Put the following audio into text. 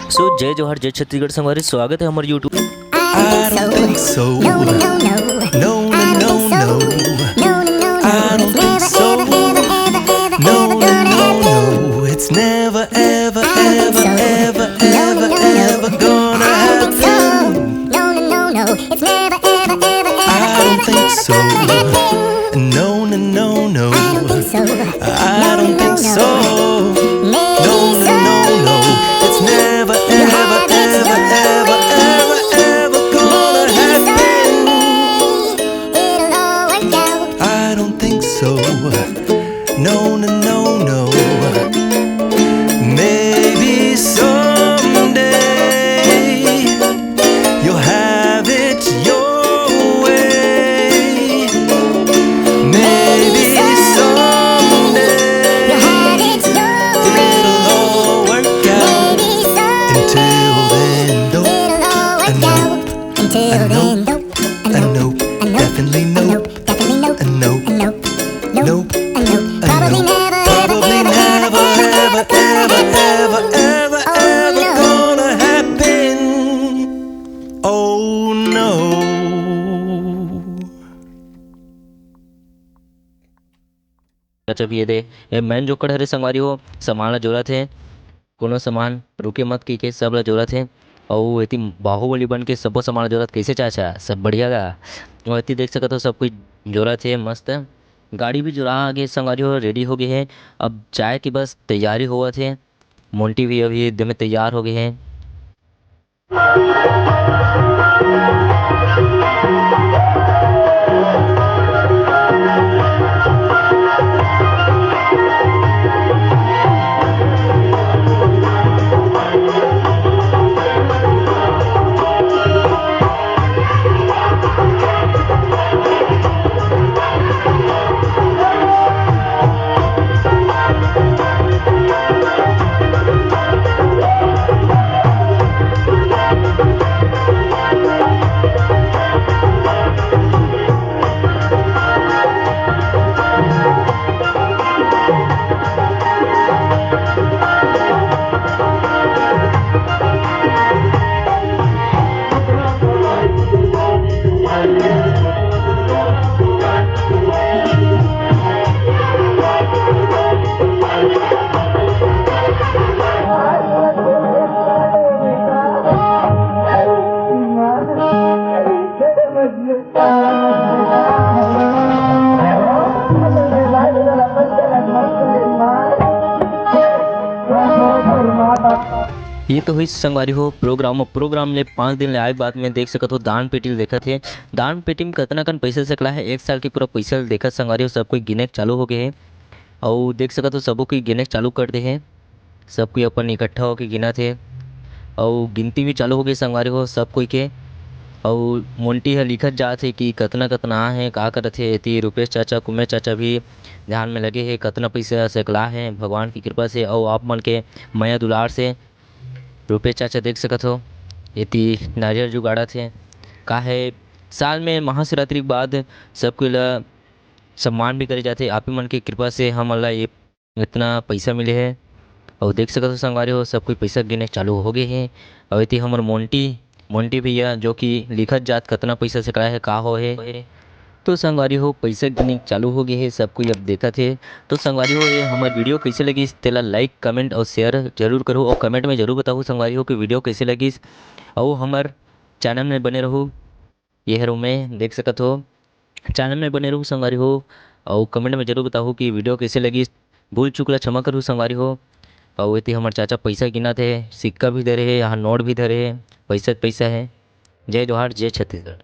सो जय जोहार जय छत्तीसगढ़ संगवारी स्वागत है हमारे YouTube. I don't think so. No, no, no, no, no, no. I don't think so. No, no, no. It's never, ever, ever, ever, ever, ever gonna happen. No, no, no, no. It's never, ever, ever, I don't think so. No, no, no, no. I don't think so. No, no, no, no. It's never, ever, ever, ever, ever, ever gonna happen. I don't think so. No, no, no, no. Maybe someday you'll have it your way. Maybe someday it'll all work out. Until then, nope. A nope. A nope. A nope. Definitely nope. A nope. Nope. Probably never, Probably never, ever, ever, ever, ever, ever gonna happen. Oh no. जब ये दे ये man joker हरे संगवारी हो सामान ला जोरत है, कोनो सामान रुके मत की सब ला जोरत है। और इतनी बाहुबली बन के सबो सामान ला जोरत कैसे चाचा सब बढ़िया गा। और इतनी देख सकते हो सब कुछ जोरत है मस्त। गाड़ी भी जुड़ा आगे संगवारी हो रेडी हो गई है, अब जाए की बस तैयारी हुआ थे। मोंटी भी अभी एकदम तैयार हो गए हैं। ये तो हुई संगवारी हो प्रोग्राम ले 5 दिन ले आए बाद में देख सकत हो दान पेटी देखत है। दान पेटी में कितना कन पैसा सकला है, एक साल के पूरा पैसा देखत संगवारी हो सब कोई गिने चालू हो गए है। और देख सकत हो सबो कोई गिने चालू कर दे है, सब कोई अपन इकट्ठा होके गिनत है। और गिनती भी चालू हो गई संगवारी हो सब कोई के। और मोंटी है लिखत जात है कि कतना कतना है का करत है। एती रुपेश चाचा कुमेश चाचा भी ध्यान में लगे है कतना पैसा सकला है भगवान की कृपा से और आप मन के मया दुलार से। रुपेश चाचा देख सकत हो एती नारियल जुगाड़ा थे का है। साल में महाशिवरात्रि के बाद सबको ला सम्मान भी करे जाते। आप ही मन की कृपा से हम ला ये इतना पैसा मिले है। और देख सकत हो संगवारी हो सब कोई पैसा गिने चालू हो गए हैं। और इतनी हमर मोंटी भैया जो कि लिखत जात कितना पैसा से है का हो है। तो संगवारी हो पैसा गिने चालू हो गए है सब कोई अब देखा थे। तो संगवारी हो ये हमार वीडियो कैसे लगी तेला लाइक कमेंट और शेयर जरूर करो और कमेंट में जरूर बताओ संगवारी हो कि वीडियो कैसे लगी। और हमार चैनल में बने रहो ये हर में देख सकत हो चैनल में बने रहूँ संगवारी हो। और कमेंट में जरूर बताओ कि वीडियो कैसे लगी। भूल चुकला क्षमा करूँ संगवारी हो। और इतनी हमारे चाचा पैसा गिना थे, सिक्का भी दे रहे हैं यहाँ नोट भी धरे है, पैसा है। जय जोहार जय छत्तीसगढ़।